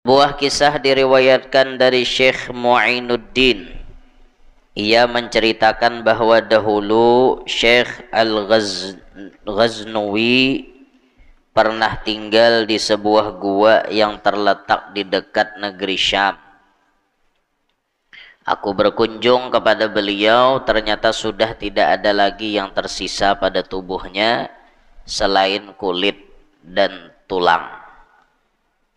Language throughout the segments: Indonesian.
Buah kisah diriwayatkan dari Syekh Mu'inuddin. Ia menceritakan bahwa dahulu Syekh Al-Ghaznawi pernah tinggal di sebuah gua yang terletak di dekat negeri Syam. Aku berkunjung kepada beliau, ternyata sudah tidak ada lagi yang tersisa pada tubuhnya selain kulit dan tulang.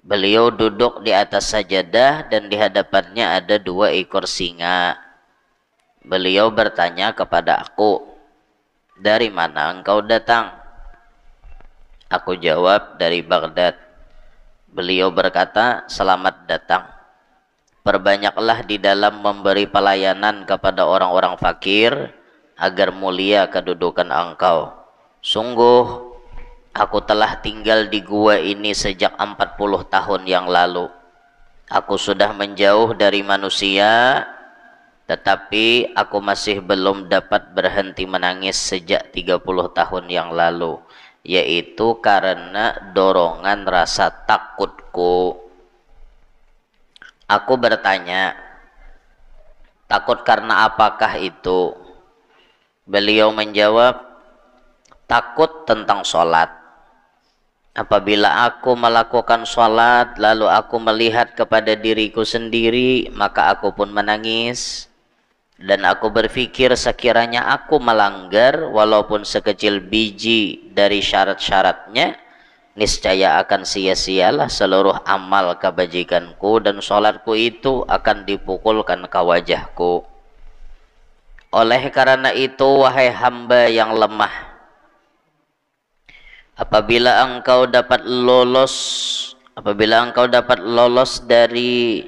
Beliau duduk di atas sajadah dan di hadapannya ada 2 ekor singa. Beliau bertanya kepada aku, "Dari mana engkau datang?" Aku jawab, "Dari Baghdad." Beliau berkata, "Selamat datang. Perbanyaklah di dalam memberi pelayanan kepada orang-orang fakir agar mulia kedudukan engkau. Sungguh aku telah tinggal di gua ini sejak 40 tahun yang lalu. Aku sudah menjauh dari manusia, tetapi aku masih belum dapat berhenti menangis sejak 30 tahun yang lalu, yaitu karena dorongan rasa takutku." Aku bertanya, "Takut karena apakah itu?" Beliau menjawab, "Takut tentang sholat. Apabila aku melakukan sholat, lalu aku melihat kepada diriku sendiri, maka aku pun menangis. Dan aku berpikir sekiranya aku melanggar, walaupun sekecil biji dari syarat-syaratnya, niscaya akan sia-sialah seluruh amal kebajikanku dan sholatku itu akan dipukulkan ke wajahku. Oleh karena itu, wahai hamba yang lemah, apabila engkau dapat lolos dari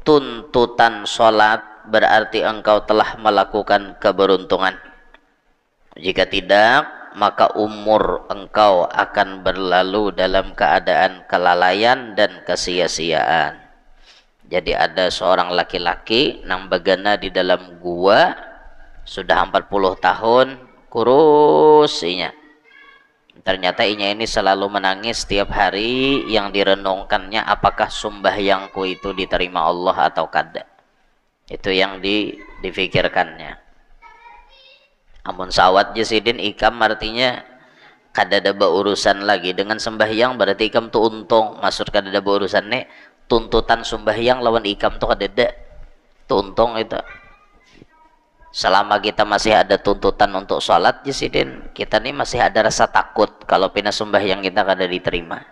tuntutan sholat, berarti engkau telah melakukan keberuntungan. Jika tidak, maka umur engkau akan berlalu dalam keadaan kelalaian dan kesia-siaan." Jadi ada seorang laki-laki nang begana di dalam gua sudah 40 tahun, kurus inya. Ternyata inya ini selalu menangis setiap hari yang direnungkannya apakah sembahyangku itu diterima Allah atau kada. Itu yang difikirkannya. Amun sawat jasidin ikam artinya kada ada urusan lagi dengan sembahyang, berarti ikam tuh untung. Maksud kada ada urusan nih tuntutan sembahyang lawan ikam tuh kada ada. Tuh untung itu. Selama kita masih ada tuntutan untuk sholat jasidin, kita nih masih ada rasa takut kalau pina sembahyang kita kada diterima.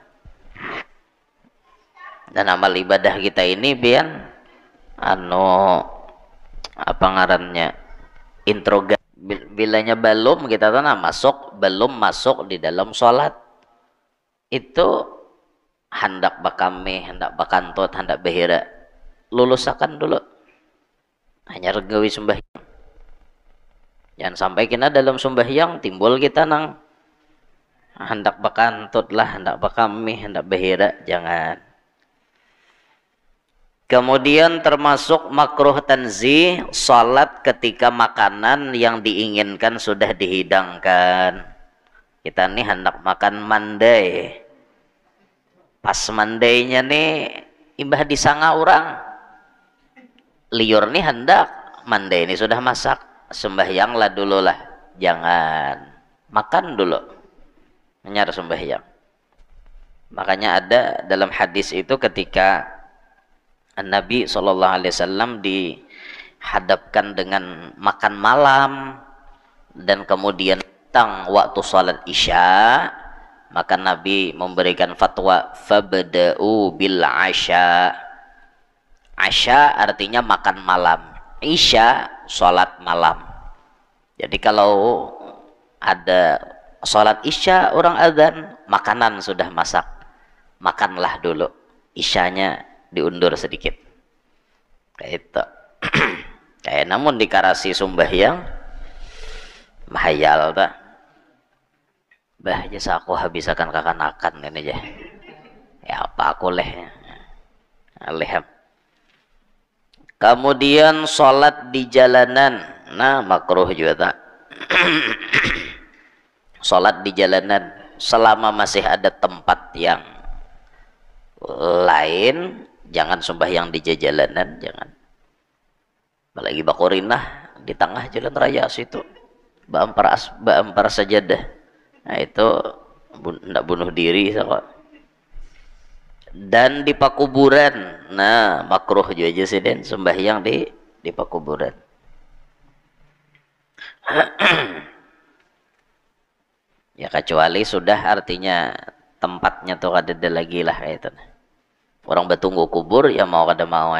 Dan amal ibadah kita ini bian apa ngarannya, bilanya belum kita belum masuk di dalam sholat itu hendak bakame, hendak bakantut, hendak behira, lulusakan dulu, hanya regawi sembahyang. Jangan sampai kita dalam sembahyang timbul kita nang hendak bakantut lah, hendak bakame, hendak behira, jangan. Kemudian termasuk makruh tanzih, salat ketika makanan yang diinginkan sudah dihidangkan. Kita nih hendak makan mandai, pas mandainya nih imbah disanga orang liur nih hendak mandai ini sudah masak, sembahyanglah dulu lah, jangan makan dulu menyar sembahyang. Makanya ada dalam hadis itu ketika Nabi SAW dihadapkan dengan makan malam dan kemudian datang waktu sholat isya, maka Nabi memberikan fatwa fabda'u bil asya. Asya artinya makan malam, isya sholat malam. Jadi kalau ada sholat isya orang adzan, makanan sudah masak, makanlah dulu, isyanya diundur sedikit kayak itu. Kayak namun dikarasi sembahyang mahayal tak bah jasa aku habisakan kakanakan ini aja ya apa aku leh. Kemudian sholat di jalanan, nah makruh juga tak. Sholat di jalanan selama masih ada tempat yang Lain, jangan sembahyang di jalanan, jangan. Apalagi bakurinah di tengah jalan raya situ, baampar sajadah. Nah itu hendak bunuh diri kok. Dan di pakuburan, nah makruh juga sih den sembahyang di pakuburan. Ya kecuali sudah artinya tempatnya tuh ada lagi lah kayak itu. Orang bertunggu kubur ya mau kada mau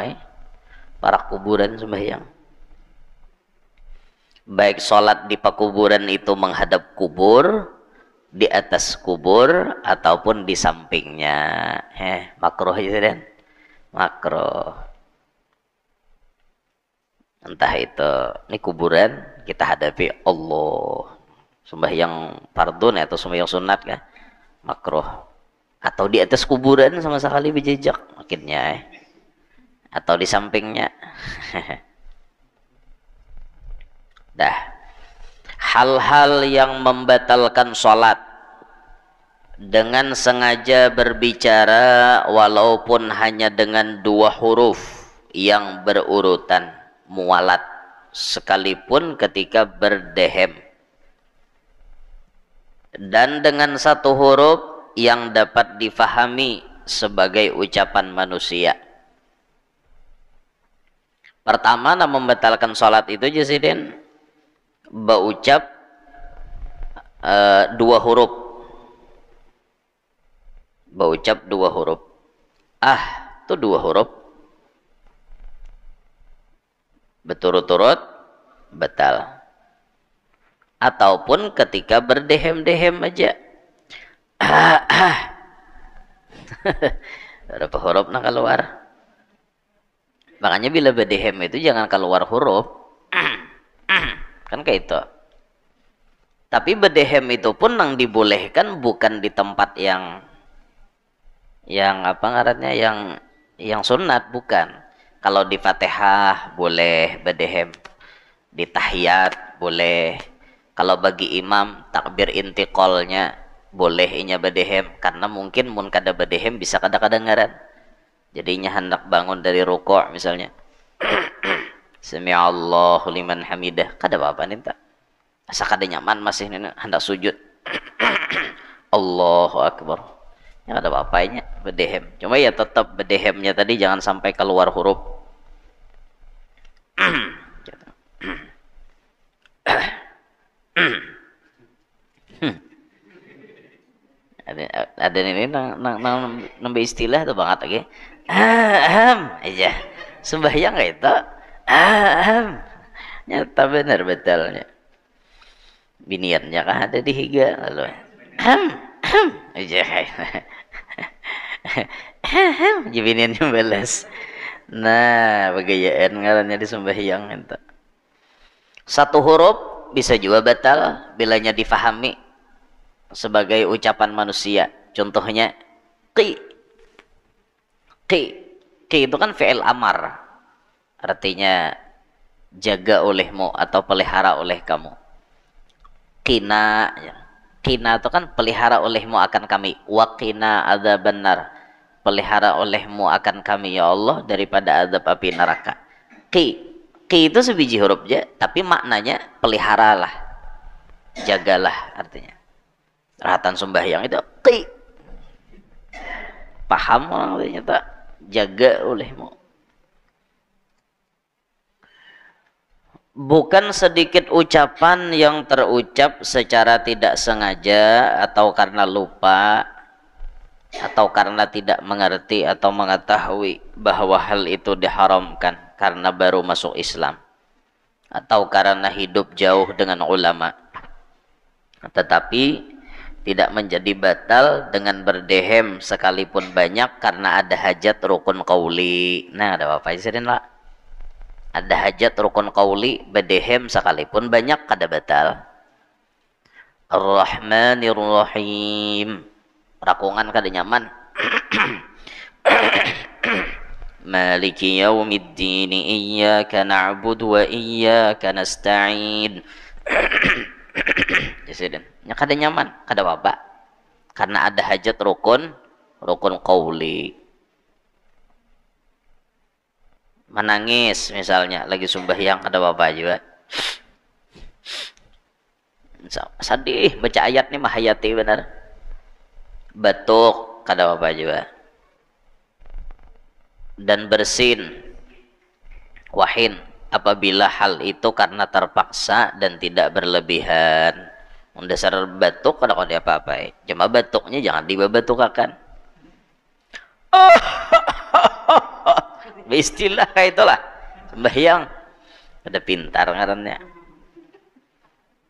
para kuburan sembahyang. Baik sholat di pakuburan itu menghadap kubur, di atas kubur ataupun di sampingnya. Makruh itu dan makruh. Entah itu ini kuburan kita hadapi Allah, sembahyang fardhu atau sembahyang sunat kan makruh. Atau di atas kuburan sama sekali berjejak makinnya atau di sampingnya. Dah. Hal-hal yang membatalkan sholat dengan sengaja berbicara walaupun hanya dengan 2 huruf yang berurutan mualat sekalipun ketika berdehem, dan dengan 1 huruf yang dapat difahami sebagai ucapan manusia. Pertama, membatalkan sholat itu Jasidin berucap 2 huruf, berucap 2 huruf. Itu 2 huruf berturut-turut batal. Ataupun ketika berdehem-dehem aja. Berapa huruf nak keluar? Makanya bila berdehem itu jangan keluar huruf. Kan kayak itu. Tapi berdehem itu pun yang dibolehkan bukan di tempat yang apa ngarannya yang sunat, bukan. Kalau di Fatihah boleh berdehem, di tahiyat boleh. Kalau bagi imam takbir intiqalnya boleh inya berdehem, karena mungkin mun kada berdehem bisa kada kedengaran. Jadinya hendak bangun dari rukuk misalnya. Sami'allahu liman hamidah, kada apa-apa nih tak. Asa kada nyaman masih hendak sujud. Allahu akbar. Ya kada apa-apanya berdehem. Cuma ya tetap berdehemnya tadi jangan sampai keluar huruf. Ada ini nambah istilah tuh banget lagi. Aja sembahyang kayak itu. Nyata benar betulnya. Biniannya kan ada di higa lalu. Aja. Biniannya balas. Nah, bagayaan ngarannya di sembahyang itu. 1 huruf bisa juga batal bilanya difahami sebagai ucapan manusia. Contohnya qi. Qi itu kan fi'il amar. Artinya jaga olehmu atau pelihara oleh kamu. Qina itu kan pelihara olehmu akan kami. Wa qina adzabannar. Pelihara olehmu akan kami ya Allah daripada azab api neraka. Qi itu sebiji huruf aja, tapi maknanya peliharalah, jagalah artinya. Rahatan sembahyang itu qi. Paham orang artinya tak? Jaga olehmu. Bukan sedikit ucapan yang terucap secara tidak sengaja atau karena lupa atau karena tidak mengerti atau mengetahui bahwa hal itu diharamkan karena baru masuk Islam atau karena hidup jauh dengan ulama, tetapi tidak menjadi batal dengan berdehem sekalipun banyak karena ada hajat rukun qauli. Nah, ada apa sih Den, Pak? Ada hajat rukun qauli berdehem sekalipun banyak kada batal. Ar-Rahmanir Rahim. Rakungan kada nyaman. Maliki yaumiddin iyyaka na'budu wa iyyaka nasta'in. Jasiden. Ya kada nyaman, kada apa-apa. Karena ada hajat rukun qauli. menangis misalnya lagi sembahyang, ada apa juga. Sedih baca ayat nih mahayati benar. Batuk, kada apa juga. Dan bersin, wahin, apabila hal itu karena terpaksa dan tidak berlebihan. Dasar batuk kada kada apa-apa. Cuma batuknya jangan dibabatukakan. Oh, istilah kayak itulah sembahyang. Ada pintar ngarannya.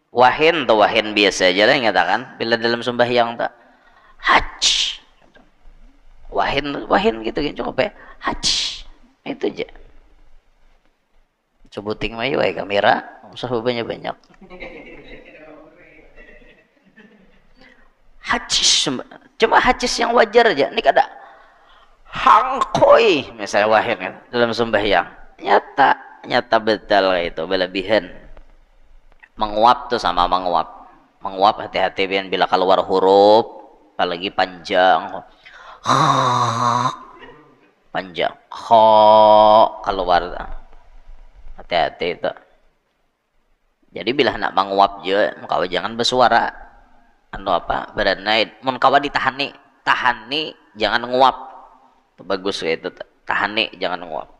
Wahin atau wahin biasa aja lah nyatakan bila dalam sembahyang tak haj. Wahin gitu kan cukup ya. Haj. Itu aja. Sebuting mayu ay kamera, usah banyak. Hajis, cuma hajis yang wajar aja. Ini kada hangkoi misalnya wahin kan dalam sembahyang. Nyata betul itu berlebihan. Menguap tuh sama menguap hati-hati bila keluar huruf apalagi panjang. Panjang keluar, hati-hati itu. Jadi bila nak menguap je maka jangan bersuara anu apa beranai mun kawa tahani jangan nguap. Itu bagus itu, tahani jangan nguap.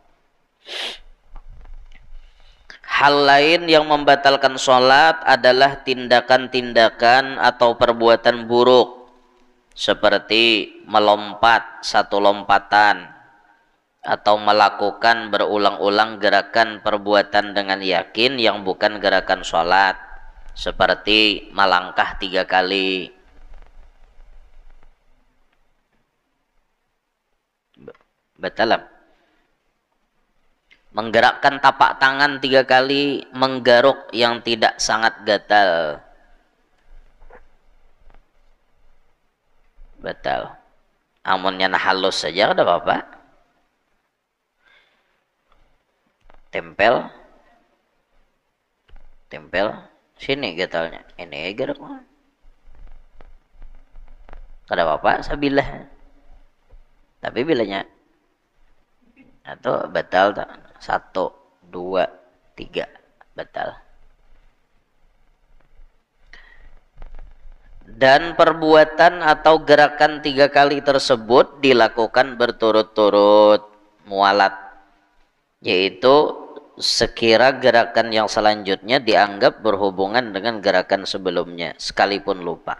Hal lain yang membatalkan sholat adalah tindakan-tindakan atau perbuatan buruk seperti melompat satu lompatan atau melakukan berulang-ulang gerakan perbuatan dengan yakin yang bukan gerakan sholat, seperti melangkah 3 kali, batalam, menggerakkan tapak tangan 3 kali, menggaruk yang tidak sangat gatal, batal. Amunnya nah halus saja ada apa-apa. Tempel sini gatalnya, ini gerak kada apa-apa sabilah, tapi bilanya atau batal tak 1, 2, 3 batal. Dan perbuatan atau gerakan 3 kali tersebut dilakukan berturut-turut mualat, yaitu sekira gerakan yang selanjutnya dianggap berhubungan dengan gerakan sebelumnya sekalipun lupa.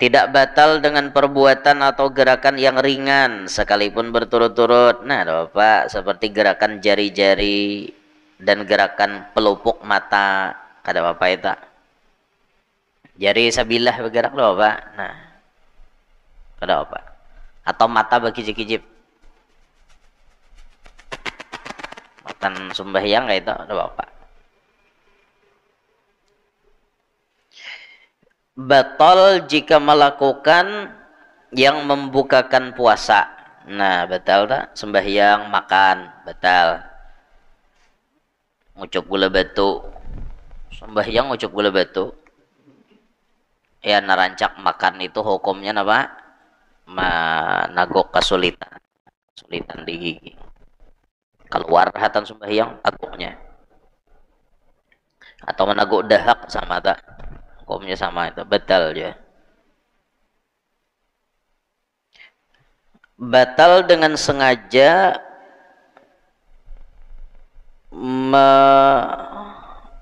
Tidak batal dengan perbuatan atau gerakan yang ringan sekalipun berturut-turut. Nah, Bapak, seperti gerakan jari-jari dan gerakan pelupuk mata, kada apa itu. Jari sabilah bergerak loh, Bapak. Nah, kada apa. Atau mata berkijip-kijip. Matan sembahyang kayak itu, ada apa? Batal jika melakukan yang membukakan puasa. Nah, batal tak? Sembahyang, makan, batal. Ngucup gula batu. Sembahyang ngucup gula batu. Ya, narancak makan itu hukumnya apa? Menagok kesulitan di gigi. Keluar hatan sembahyang agungnya, atau menaguk dahak sama tak, hukumnya sama itu, batal ya. Batal dengan sengaja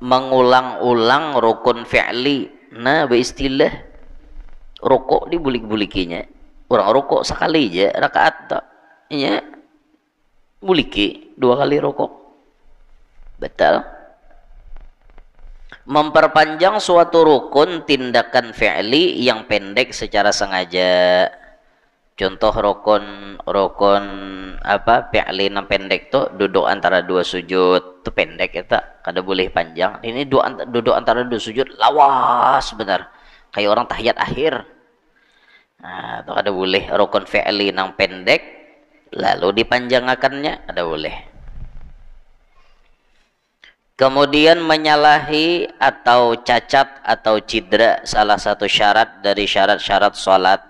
mengulang-ulang rukun fi'li. Nah, beristilah rukuk dibulik-bulikinya. Orang rukuk sekali aja rakaat tak, ya buliki 2 kali rukuk, batal. Memperpanjang suatu rukun tindakan fi'li yang pendek secara sengaja. Contoh rukun apa fi'li yang pendek tuh duduk antara 2 sujud, itu pendek itu kada boleh panjang. Ini duduk antara 2 sujud lawas benar kayak orang tahiyat akhir. Nah, itu kada boleh. Rukun fi'li yang pendek lalu dipanjangkannya ada boleh. Kemudian menyalahi atau cacat atau cedera salah satu syarat dari syarat-syarat sholat,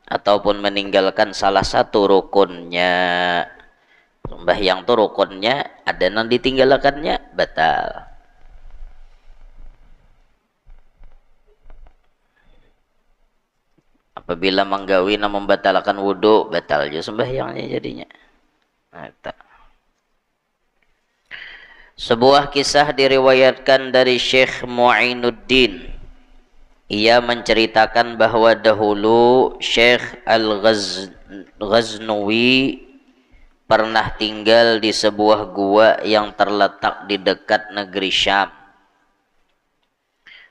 ataupun meninggalkan salah satu rukunnya. Sembahyang tuh rukunnya ada yang ditinggalkannya batal. Apabila menggawi na membatalkan wudhu, batal aja sembahyangnya jadinya. Nah, sebuah kisah diriwayatkan dari Syekh Mu'inuddin. Ia menceritakan bahwa dahulu Syekh Al-Ghaznawi pernah tinggal di sebuah gua yang terletak di dekat negeri Syam.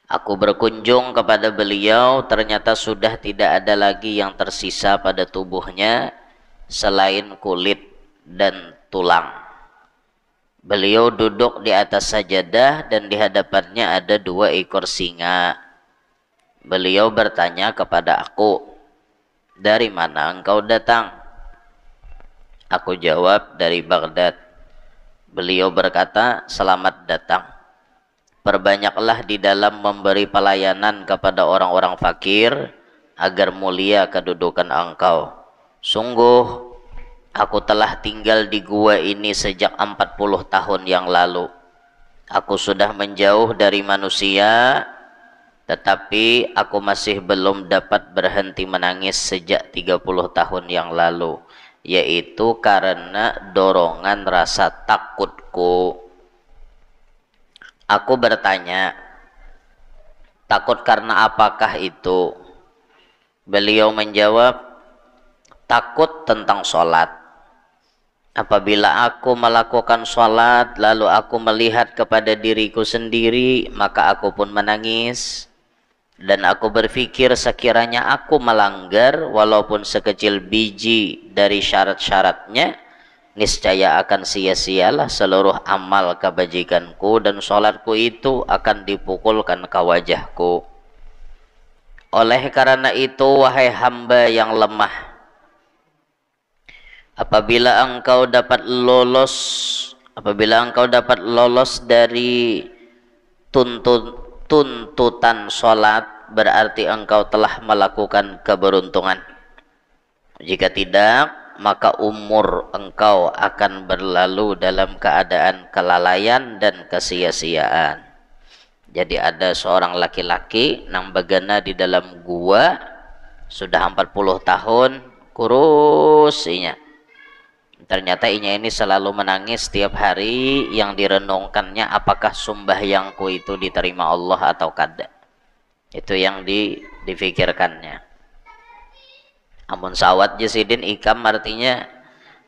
Aku berkunjung kepada beliau, ternyata sudah tidak ada lagi yang tersisa pada tubuhnya selain kulit dan tulang. Beliau duduk di atas sajadah dan di hadapannya ada 2 ekor singa. Beliau bertanya kepada aku, "Dari mana engkau datang?" Aku jawab, "Dari Baghdad." Beliau berkata, "Selamat datang. Perbanyaklah di dalam memberi pelayanan kepada orang-orang fakir agar mulia kedudukan engkau. Sungguh, aku telah tinggal di gua ini sejak 40 tahun yang lalu. Aku sudah menjauh dari manusia, tetapi aku masih belum dapat berhenti menangis sejak 30 tahun yang lalu, yaitu karena dorongan rasa takutku." Aku bertanya, "Takut karena apakah itu?" Beliau menjawab, "Takut tentang sholat. Apabila aku melakukan sholat, lalu aku melihat kepada diriku sendiri, maka aku pun menangis. Dan aku berpikir sekiranya aku melanggar walaupun sekecil biji dari syarat-syaratnya, niscaya akan sia-sialah seluruh amal kebajikanku dan sholatku itu akan dipukulkan ke wajahku. Oleh karena itu, wahai hamba yang lemah, apabila engkau dapat lolos dari tuntutan sholat, berarti engkau telah melakukan keberuntungan. Jika tidak, maka umur engkau akan berlalu dalam keadaan kelalaian dan kesia-siaan." Jadi ada seorang laki-laki nang bagana di dalam gua sudah 40 tahun kurus inya. Ternyata inya ini selalu menangis setiap hari, yang direnungkannya apakah sembahyangku itu diterima Allah atau kada. Itu yang difikirkannya. Amun sawat jesidin ikam artinya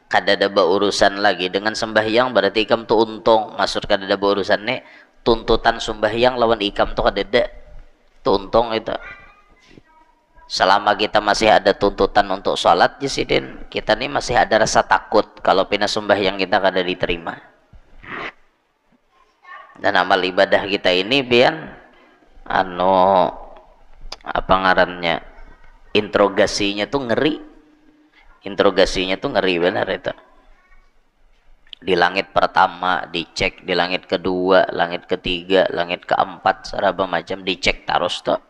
kada ada urusan lagi dengan sembahyang, berarti ikam tuh untung. Maksud kada ada urusan nih tuntutan sembahyang lawan ikam tuh kada ada tuh untung itu. Selama kita masih ada tuntutan untuk sholat jesidin, kita nih masih ada rasa takut kalau pina sembahyang kita kada diterima. Dan amal ibadah kita ini bian apa ngarannya, interogasinya tuh ngeri benar itu. Di langit pertama dicek, di langit kedua, langit ketiga, langit keempat, seraba macam dicek terus tuh.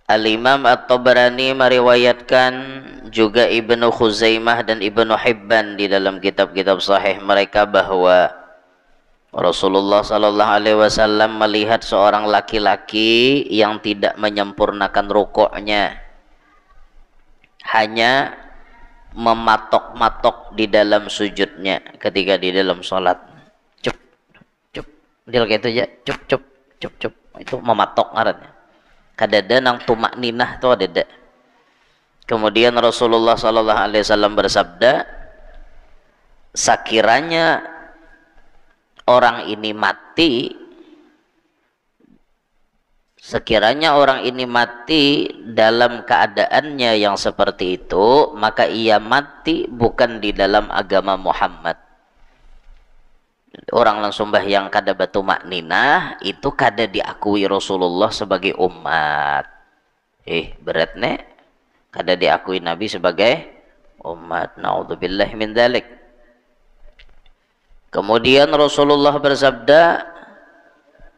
Al-Imam At-Tabarani meriwayatkan, juga Ibnu Khuzaimah dan Ibnu Hibban di dalam kitab-kitab sahih mereka, bahwa Rasulullah Sallallahu Alaihi Wasallam melihat seorang laki-laki yang tidak menyempurnakan rukuknya, hanya mematok-matok di dalam sujudnya ketika di dalam sholat. Cup, cup, dia kayak itu aja, cup, cup, cup, cup, itu mematok ngarannya. Kadada nang tumak ninah tuh ada. Kemudian Rasulullah Sallallahu Alaihi Wasallam bersabda, sekiranya orang ini mati dalam keadaannya yang seperti itu, maka ia mati bukan di dalam agama Muhammad. Orang langsung sembahyang kada batu makninah itu kada diakui Rasulullah sebagai umat. Berat nek kada diakui Nabi sebagai umat. Naudzubillah min dzalik. Kemudian Rasulullah bersabda,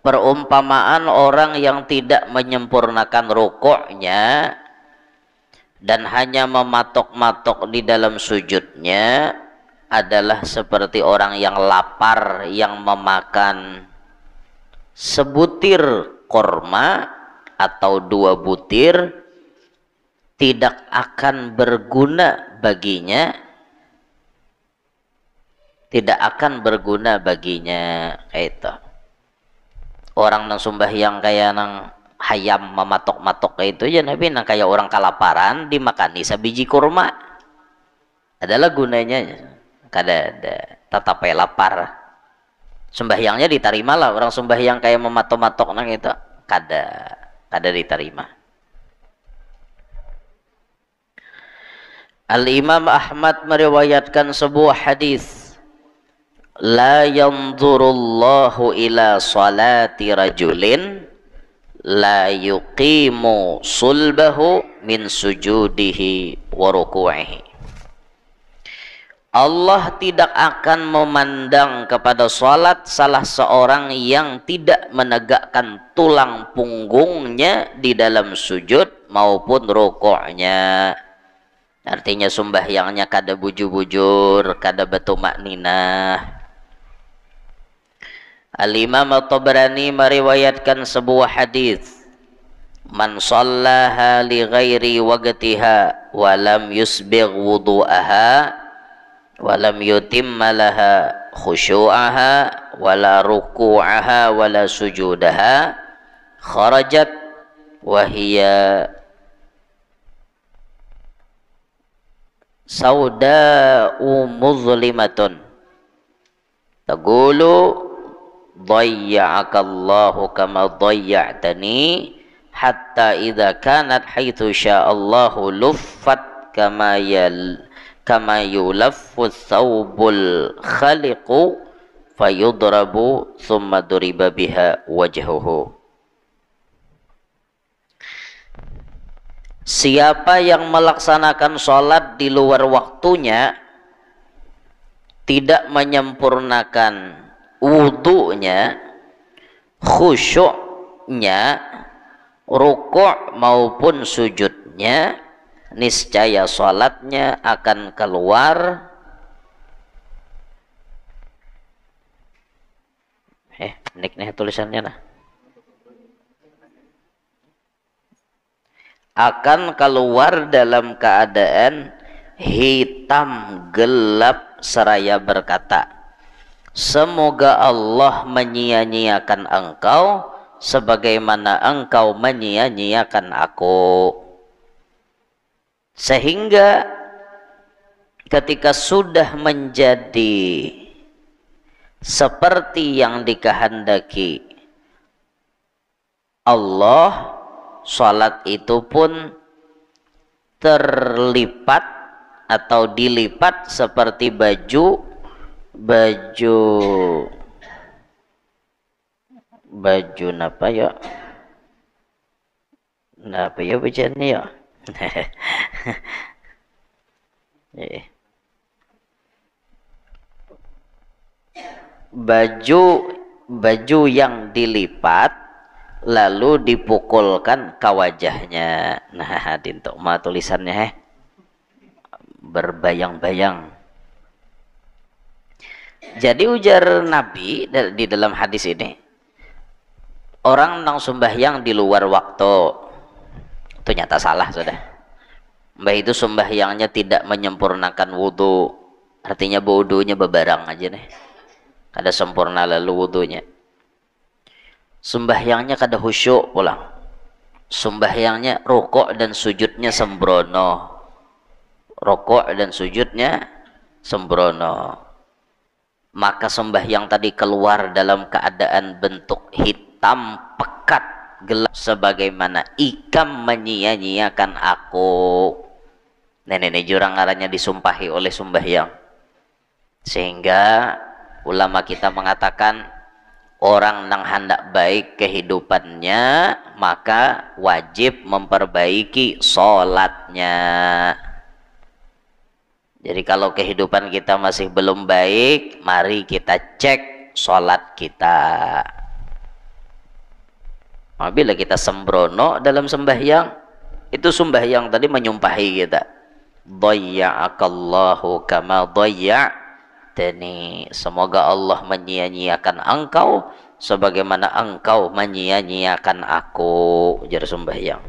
perumpamaan orang yang tidak menyempurnakan rukuknya dan hanya mematok-matok di dalam sujudnya adalah seperti orang yang lapar yang memakan sebutir korma atau 2 butir, tidak akan berguna baginya, tidak akan berguna baginya. Kayak itu orang nang sembahyang kayak nang hayam mematok-matok kayak itu ya Nabi, nang kayak orang kelaparan dimakani sabiji kurma, adalah gunanya kada ada, tetap lapar, sembahyangnya diterima lah. Orang sembahyang kayak mematok-matok nang itu kada diterima. Al-Imam Ahmad meriwayatkan sebuah hadis, la yanzurullahu ila salati rajulin la yuqimu sulbahu min sujudihi wa ruku'ihi. Allah tidak akan memandang kepada salat salah seorang yang tidak menegakkan tulang punggungnya di dalam sujud maupun rukuknya. Artinya sembahyangnya kada bujur-bujur, kada batumakninah. Al-Imam At-Tabrani meriwayatkan sebuah hadis, man shallaha li ghairi waqtiha wa lam yusbigh wudu'aha wa lam yutimma laha khusyu'aha wa la ruku'aha wa la sujudaha kharajat wa hiya sauda'u muzlimatun taqulu dhayya'akallahu kama dhayya'tani hatta idza kanat haitsu sya'allahu luffat kama yulaffu thawbul khaliqu fayudrabu thumma duriba biha wajhuhu. Siapa yang melaksanakan sholat di luar waktunya, tidak menyempurnakan wudunya, khusyuknya, rukuk maupun sujudnya, niscaya sholatnya akan keluar nih tulisannya nah, akan keluar dalam keadaan hitam gelap seraya berkata, semoga Allah menyia-nyiakan engkau sebagaimana engkau menyia-nyiakan aku. Sehingga ketika sudah menjadi seperti yang dikehendaki Allah, salat itu pun terlipat atau dilipat seperti baju napa ya? Napa ya bacanya ya? baju yang dilipat lalu dipukulkan ke wajahnya. Nah, dintok mah tulisannya berbayang-bayang. Jadi ujar Nabi di dalam hadis ini, orang nang sembahyang di luar waktu itu nyata salah sudah. Mbah itu sembahyangnya tidak menyempurnakan wudu, artinya wudunya bebarang aja nih, kada sempurna lalu wudunya. Sembahyangnya kada khusyuk pulang, sembahyangnya rukuk dan sujudnya sembrono, rukuk dan sujudnya sembrono, maka sembahyang tadi keluar dalam keadaan bentuk hitam pekat gelap sebagaimana ikam menyia-nyiakan aku. Nenek jurang ngarannya disumpahi oleh sembahyang. Sehingga ulama kita mengatakan orang nang hendak baik kehidupannya maka wajib memperbaiki sholatnya. Jadi kalau kehidupan kita masih belum baik, mari kita cek sholat kita. Apabila kita sembrono dalam sembahyang, Itu sembahyang tadi menyumpahi kita. Dhayya'akallahu kama dhayya'tani. Semoga Allah menyia-nyiakan engkau sebagaimana engkau menyia-nyiakan aku. Jar sembahyang.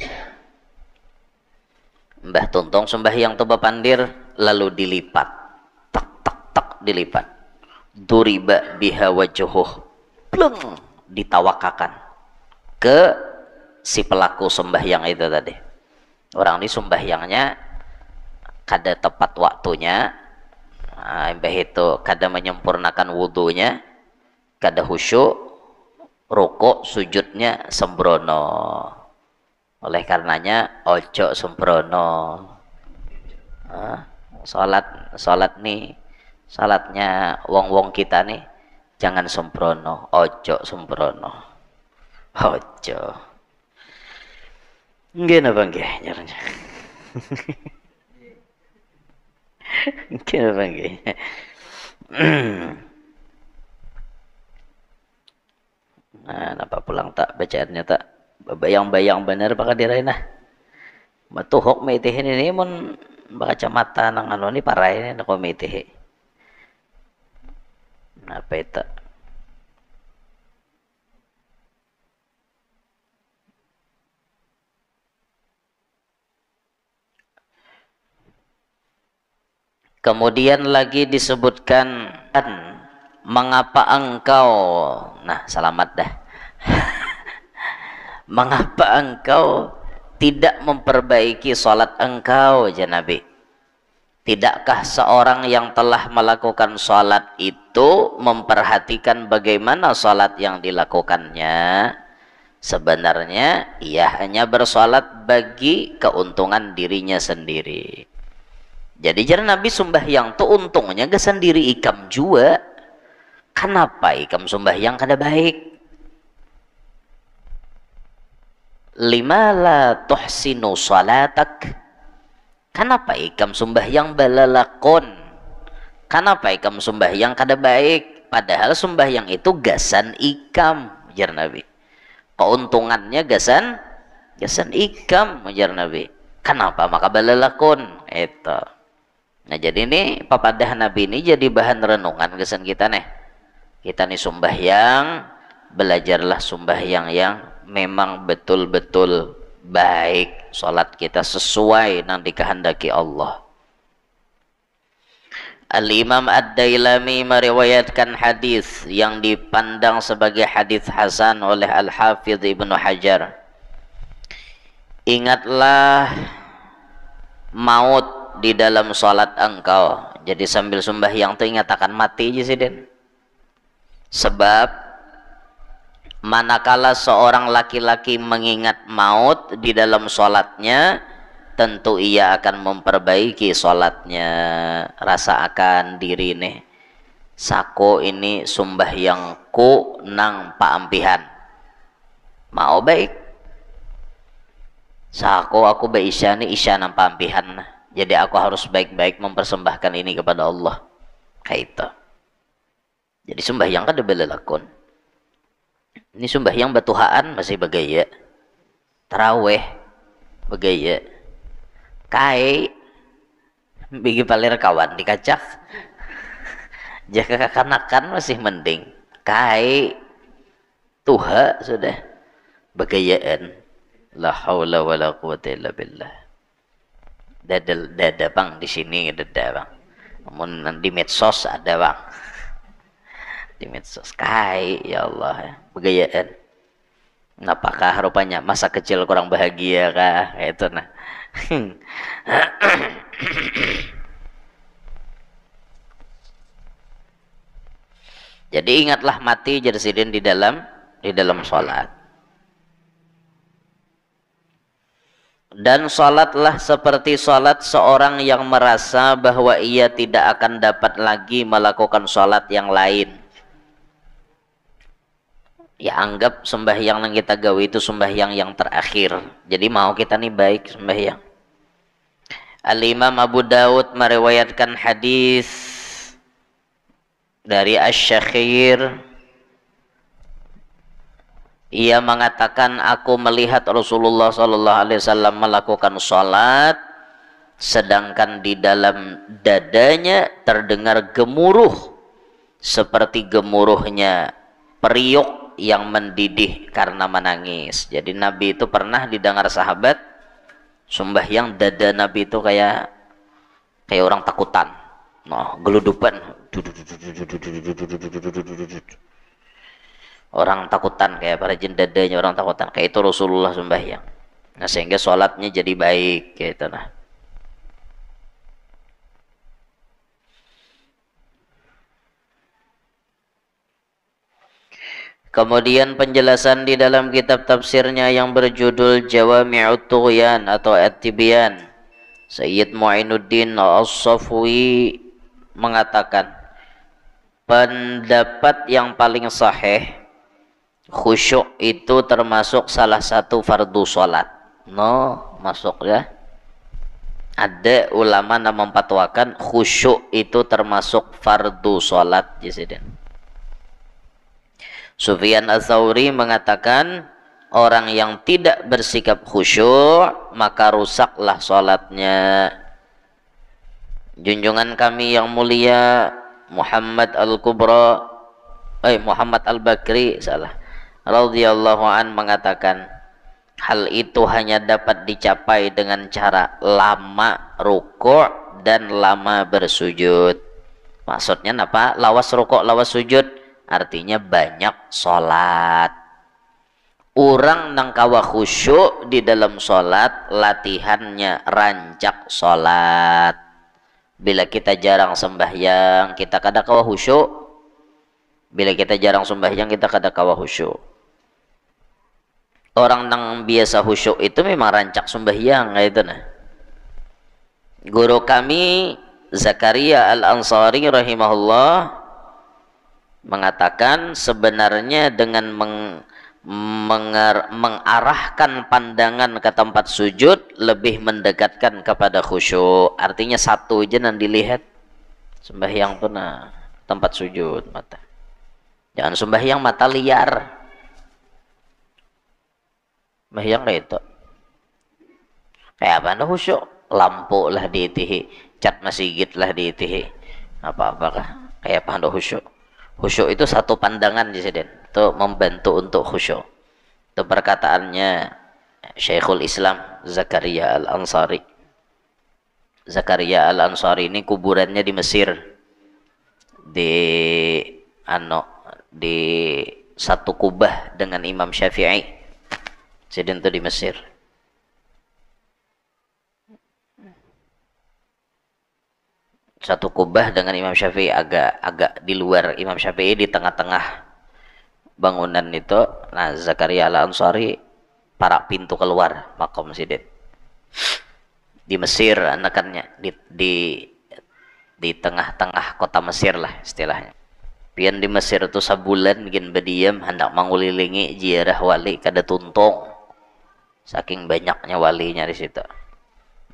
Mbah Tuntong sembahyang tuh bapandir lalu dilipat. Tak tak tak dilipat. Duriba biha wajhuh. Pleng ditawakakan ke si pelaku sembahyang itu tadi. Orang ini sembahyangnya kada tepat waktunya, mbah itu kada menyempurnakan wudunya, kada khusyuk, rukuk sujudnya sembrono. Oleh karenanya ojo sembrono. Salat nih, salatnya wong-wong kita nih jangan sembrono, ojo sembrono, ojo. Nggih napa nggih nyaranya. Nggih napa nggih. Nah, napa pulang tak bacaannya tak bayang-bayang bener bakal dirainah. Matuhok metihin ini mun kacamata nang anu ni parai ni nako metihi. Napa itu? Kemudian lagi disebutkan mengapa engkau, nah selamat dah. Mengapa engkau tidak memperbaiki salat engkau, ya Nabi? Tidakkah seorang yang telah melakukan salat itu memperhatikan bagaimana salat yang dilakukannya? Sebenarnya ia hanya bersalat bagi keuntungan dirinya sendiri. Jadi jar Nabi sembahyang tuh untungnya gak sendiri ikam juga. Kenapa ikam sembahyang kada baik? Lima la tuhsinu salatak. Kenapa ikam sembahyang balalakon? Kenapa ikam sembahyang kada baik? Padahal sembahyang itu gasan ikam, jar Nabi. Keuntungannya gasan ikam, jar Nabi. Kenapa maka balalakon? Itu. Nah jadi ini papadah Nabi ini jadi bahan renungan kesan kita nih. Kita nih sembahyang, belajarlah sembahyang yang memang betul-betul baik. Salat kita sesuai nang dikehendaki Allah. Al-Imam Ad-Dailami meriwayatkan hadis yang dipandang sebagai hadis hasan oleh Al-Hafidh Ibnu Hajar. Ingatlah maut di dalam salat engkau. Jadi sambil sembahyang tuh ingat akan mati aja sih Den. Sebab manakala seorang laki-laki mengingat maut di dalam salatnya, tentu ia akan memperbaiki salatnya. Rasa akan diri nih, sako ini sembahyangku nang paampihan mau baik. Sako aku beisya nih isya nang paampihan. Jadi aku harus baik-baik mempersembahkan ini kepada Allah. Kayak itu. Jadi sembahyang kan ada belalakon. Ini sembahyang batuhaan masih bagaya. Taraweh bagaya. Kai bigi palir kawan dikacak. Jaka kekanakan masih mending. Kai tuha sudah bagayaan. La haula wala quwwata illa billah. Dada bang di sini dada bang. Namun di medsos ada bang. Di medsos kai ya Allah begayaan. Apakah rupanya masa kecil kurang bahagia kah? Itu nah. Jadi ingatlah mati jadi sidin di dalam salat. Dan salatlah seperti salat seorang yang merasa bahwa ia tidak akan dapat lagi melakukan salat yang lain. Ya anggap sembahyang yang kita gawe itu sembahyang yang terakhir. Jadi mau kita nih baik sembahyang. Al-Imam Abu Dawud meriwayatkan hadis dari Asy-Syakhir Ia mengatakan, aku melihat Rasulullah sallallahu alaihi wasallam melakukan salat sedangkan di dalam dadanya terdengar gemuruh seperti gemuruhnya periuk yang mendidih karena menangis. Jadi Nabi itu pernah didengar sahabat sembahyang, dada Nabi itu kayak orang takutan, nah geludupan, orang takutan, kayak para jin dadanya orang takutan, kayak itu Rasulullah sembahyang. Nah sehingga sholatnya jadi baik gitu. Nah kemudian penjelasan di dalam kitab tafsirnya yang berjudul Jawami'ut Tughyan atau At-Tibyan, Sayyid Mu'inuddin As-Safwi mengatakan, pendapat yang paling sahih, khusyuk itu termasuk salah satu fardu sholat. No, masuk ya. Ada ulama yang memfatwakan khusyuk itu termasuk fardu sholat. Sufyan Ats-Tsauri mengatakan, orang yang tidak bersikap khusyuk maka rusaklah sholatnya. Junjungan kami yang mulia Muhammad Al-Bakri radhiyallahu an mengatakan, hal itu hanya dapat dicapai dengan cara lama rukuk dan lama bersujud. Maksudnya apa? Lawas rukuk, lawas sujud, artinya banyak sholat. Orang nang kawa khusyuk di dalam sholat, latihannya rancak sholat. Bila kita jarang sembahyang, kita kada kawa khusyuk. Bila kita jarang sembahyang, kita kada kawa khusyuk. Orang nang biasa khusyuk itu memang rancak sembahyang, itu nah. Guru kami Zakaria Al-Ansari rahimahullah mengatakan, sebenarnya dengan mengarahkan pandangan ke tempat sujud lebih mendekatkan kepada khusyuk. Artinya satu aja yang dilihat sembahyang tuh, nah tempat sujud mata. Jangan sembahyang mata liar. Sembahyang kayak itu. Kayak apa anda khusyuk? Lampu lah diitihi, cat masjid lah diitihi. Apa-apa kah? Kayak apa anda khusyuk? Khusyuk itu satu pandangan di sini, itu membantu untuk khusyuk. Itu perkataannya Syekhul Islam Zakaria Al-Ansari. Zakaria Al-Ansari ini kuburannya di Mesir, di satu kubah dengan Imam Syafi'i. Jadi itu di Mesir. Satu kubah dengan Imam Syafi'i, agak di luar Imam Syafi'i, di tengah-tengah bangunan itu. Nah Zakaria Al-Ansari para pintu keluar makom sidin di Mesir, anakannya di tengah-tengah kota Mesir lah istilahnya. Pian di Mesir itu sabulan bikin berdiam hendak mengulilingi ziarah wali kada tuntung, saking banyaknya walinya di situ.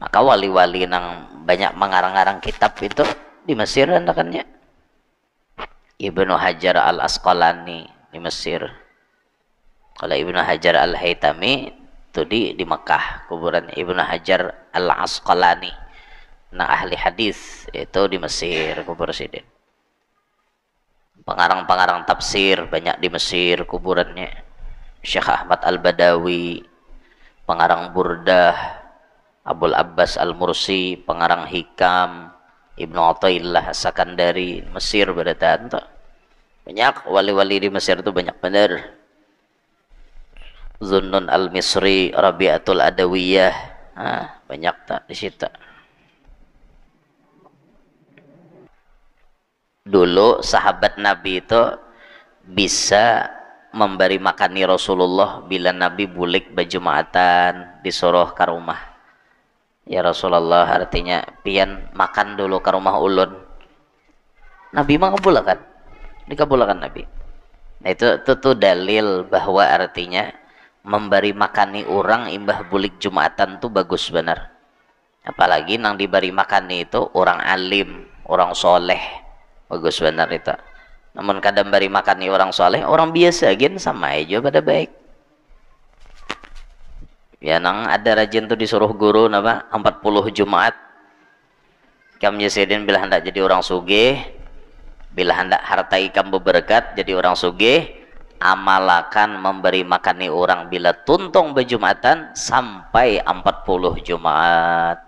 Maka wali-wali nang banyak mengarang-arang kitab itu di Mesir anakannya. Ibnu Hajar Al-Asqalani di Mesir. Kalau Ibnu Hajar Al-Haytami itu di Mekah, kuburan Ibnu Hajar Al-Asqalani. Nah ahli hadis itu di Mesir kubur sidin. Pengarang-pengarang tafsir banyak di Mesir kuburannya. Syekh Ahmad Al-Badawi, pengarang Burdah, Abul Abbas Al-Mursi, pengarang Hikam, Ibnu Athaillah As-Sakandari, Mesir berada. Banyak wali-wali di Mesir itu banyak benar. Zunnun Al-Misri, Rabi'atul Adawiyah, banyak tak di situ. Dulu sahabat Nabi itu bisa memberi makani Rasulullah bila Nabi bulik berjumatan disuruh ke rumah. Ya Rasulullah, artinya pian makan dulu ke rumah ulun. Nabi mengabulkan, dikabulkan Nabi. Nah itu dalil bahwa artinya memberi makani orang imbah bulik jumatan tuh bagus benar. Apalagi nang diberi makani itu orang alim, orang soleh, bagus benar itu. Namun kadang beri makani orang soleh, orang biasa gin sama aja pada baik. Ya nang ada rajin tuh disuruh guru napa 40 Jumat. Kam Yazidin bila hendak jadi orang sugih, bila hendak harta ikam berberkat jadi orang sugih, amalakan memberi makani orang bila tuntung berjumatan sampai 40 Jumat.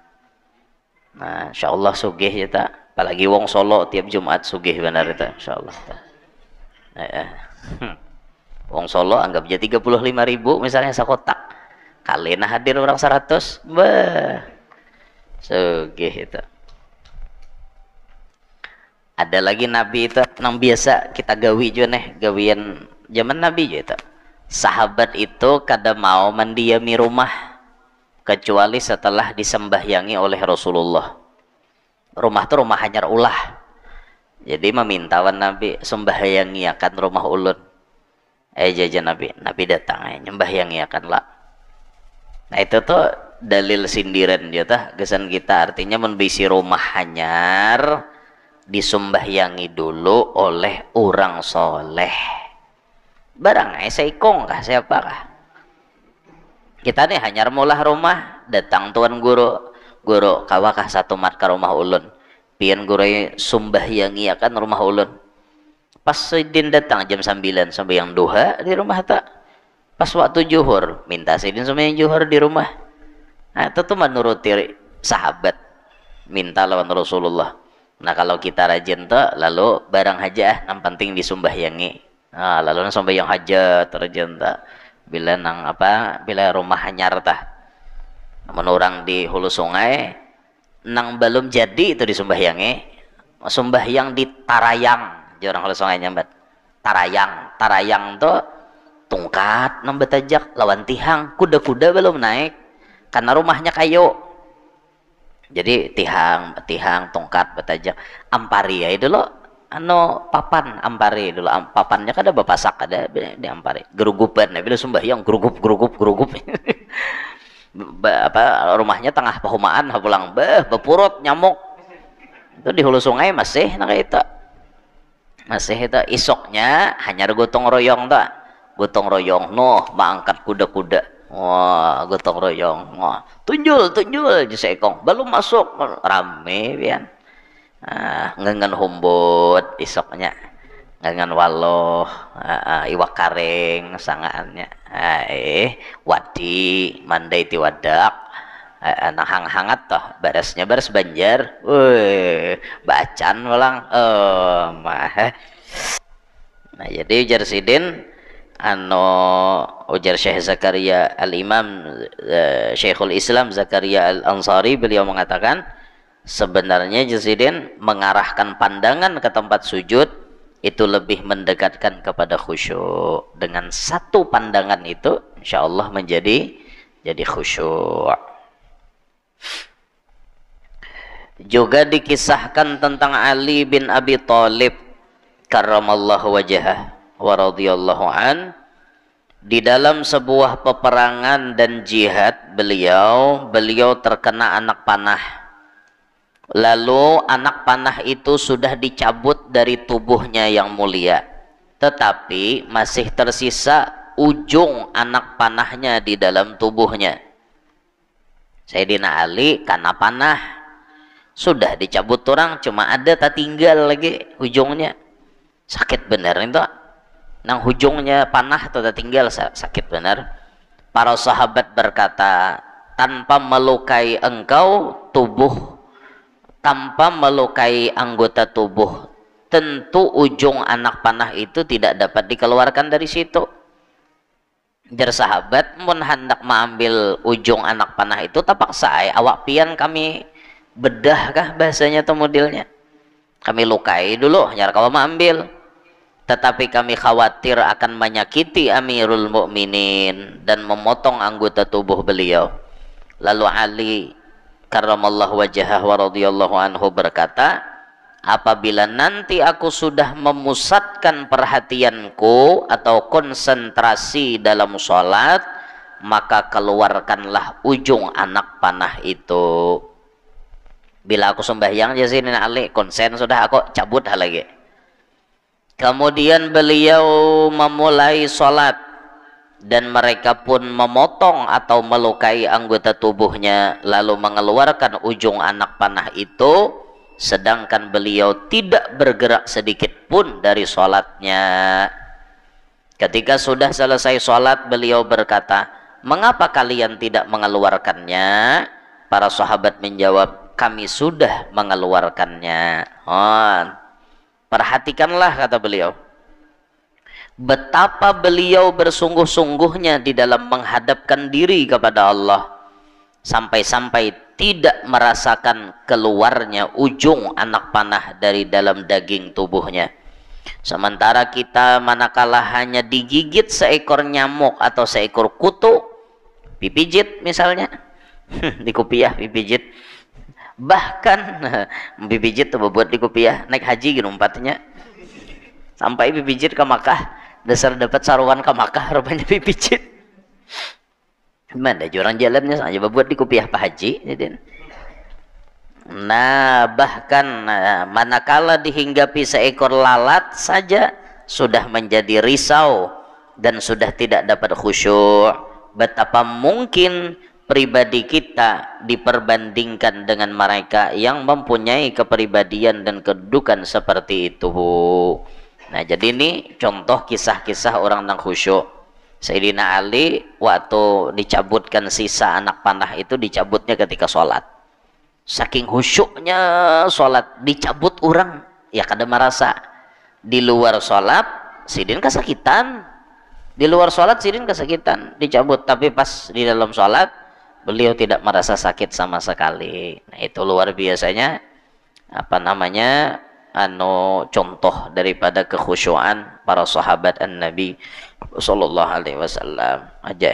Nah, insyaallah sugih ya tak. Apalagi wong Solo tiap Jumat sugih benar itu insyaallah. Wong Solo anggap aja 35.000 misalnya sakotak. Kali nah hadir orang 100, bah. Sugih itu. Ada lagi Nabi itu yang biasa kita gawi juga nih, gawian zaman Nabi juga itu. Sahabat itu kada mau mendiami rumah kecuali setelah disembahyangi oleh Rasulullah. Rumah itu rumah hanyar ulah. Jadi memintawan Nabi sembahyangi akan rumah ulun. Jajan Nabi datang nyembahyangi akan lah. Nah itu tuh dalil sindiran dia tah gesan kita, artinya membisi rumah hanyar disembahyangi dulu oleh orang soleh. Barang seikong kah siapakah? Kita nih hanyar mulah rumah, datang tuan guru kawakah satu mat ke rumah ulun. Pian guru sembahyangi akan rumah ulun. Pas Sidin datang jam 9 sampai yang duha di rumah tak. Pas waktu juhur minta Sidin sampai yang juhur di rumah. Nah itu tuh menuruti sahabat minta lawan Rasulullah. Nah kalau kita rajin tuh lalu barang hajah yang penting disumbahyangi. Nah lalu sampai yang hajat rajin tuh bila nang apa bila rumah hanyar tah. Namun orang di hulu sungai nang belum jadi itu disumbahyangi. Sumbahyang di Tarayang. Orang hulu sungai nyambat. Tarayang tuh tungkat nang betajak lawan tihang, kuda-kuda belum naik karena rumahnya kayu. Jadi tihang tongkat betajak ampari ya dulu anu papan ampari dulu papannya kada bapasak ada di ampari gerugupan ya bila sembahyang gerugup apa rumahnya tengah pahumaan pulang bepurut nyamuk itu di hulu sungai masih nah itu isoknya hanya gotong royong noh mangkat kuda-kuda. Wah, gotong royong. Wah, tunjul di seekong. Belum masuk rame pian. Ngengen humbut isoknya. Ngengen waloh, iwak karing sangaannya. Wadi mandai ti wadak. Nah hangat toh beresnya beres banjar. Wih, bacan ulang. Nah, jadi ujar Sidin ujar Syekh Zakaria Al-Imam Syekhul Islam Zakaria Al-Ansari, beliau mengatakan sebenarnya Yazidin mengarahkan pandangan ke tempat sujud itu lebih mendekatkan kepada khusyuk. Dengan satu pandangan itu insyaallah menjadi khusyuk. Juga dikisahkan tentang Ali bin Abi Thalib karramallahu wajhah wa radhiyallahu an, di dalam sebuah peperangan dan jihad beliau terkena anak panah. Lalu anak panah itu sudah dicabut dari tubuhnya yang mulia, tetapi masih tersisa ujung anak panahnya di dalam tubuhnya. Sayyidina Ali karena panah sudah dicabut orang, cuma ada tak tinggal lagi ujungnya. Sakit bener itu. Nang hujungnya panah atau tinggal sakit benar. Para sahabat berkata, tanpa melukai engkau tubuh, tanpa melukai anggota tubuh, tentu ujung anak panah itu tidak dapat dikeluarkan dari situ. Jar sahabat mun hendak mengambil ujung anak panah itu terpaksa awak pian kami bedah kah bahasanya atau modelnya. Kami lukai dulu nyar kalau mengambil. Tetapi kami khawatir akan menyakiti Amirul Mukminin dan memotong anggota tubuh beliau. Lalu Ali karramallahu wajhah wa radhiyallahu anhu berkata, apabila nanti aku sudah memusatkan perhatianku atau konsentrasi dalam sholat, maka keluarkanlah ujung anak panah itu. Bila aku sembahyang Yazidin Ali konsen sudah aku cabut hal lagi. Kemudian beliau memulai sholat dan mereka pun memotong atau melukai anggota tubuhnya lalu mengeluarkan ujung anak panah itu, sedangkan beliau tidak bergerak sedikit pun dari sholatnya. Ketika sudah selesai sholat, beliau berkata, "Mengapa kalian tidak mengeluarkannya?" Para sahabat menjawab, "Kami sudah mengeluarkannya." Perhatikanlah, kata beliau, betapa beliau bersungguh-sungguhnya di dalam menghadapkan diri kepada Allah, sampai-sampai tidak merasakan keluarnya ujung anak panah dari dalam daging tubuhnya. Sementara kita manakala hanya digigit seekor nyamuk atau seekor kutu, dipijit misalnya, dikupiah dipijit, bahkan dipijit tuh buat dikupiah, naik haji gitu umpatnya, sampai dipijit ke Makkah, dasar dapat saruan ke Makkah rupanya dipijit. Gimana orang jalannya saja buat dikupiah Pak Haji. Nah, bahkan manakala dihinggapi seekor lalat saja sudah menjadi risau dan sudah tidak dapat khusyuk. Betapa mungkin pribadi kita diperbandingkan dengan mereka yang mempunyai kepribadian dan kedudukan seperti itu. Nah, jadi ini contoh kisah-kisah orang yang khusyuk. Sayyidina Ali waktu dicabutkan sisa anak panah itu, dicabutnya ketika sholat. Saking khusyuknya sholat, dicabut orang, ya kada merasa. Di luar sholat sidin kesakitan, di luar sholat sidin kesakitan, dicabut. Tapi pas di dalam sholat beliau tidak merasa sakit sama sekali. Nah, itu luar biasanya apa namanya contoh daripada kekhusyuan para sahabat An-Nabi sallallahu alaihi wasallam aja.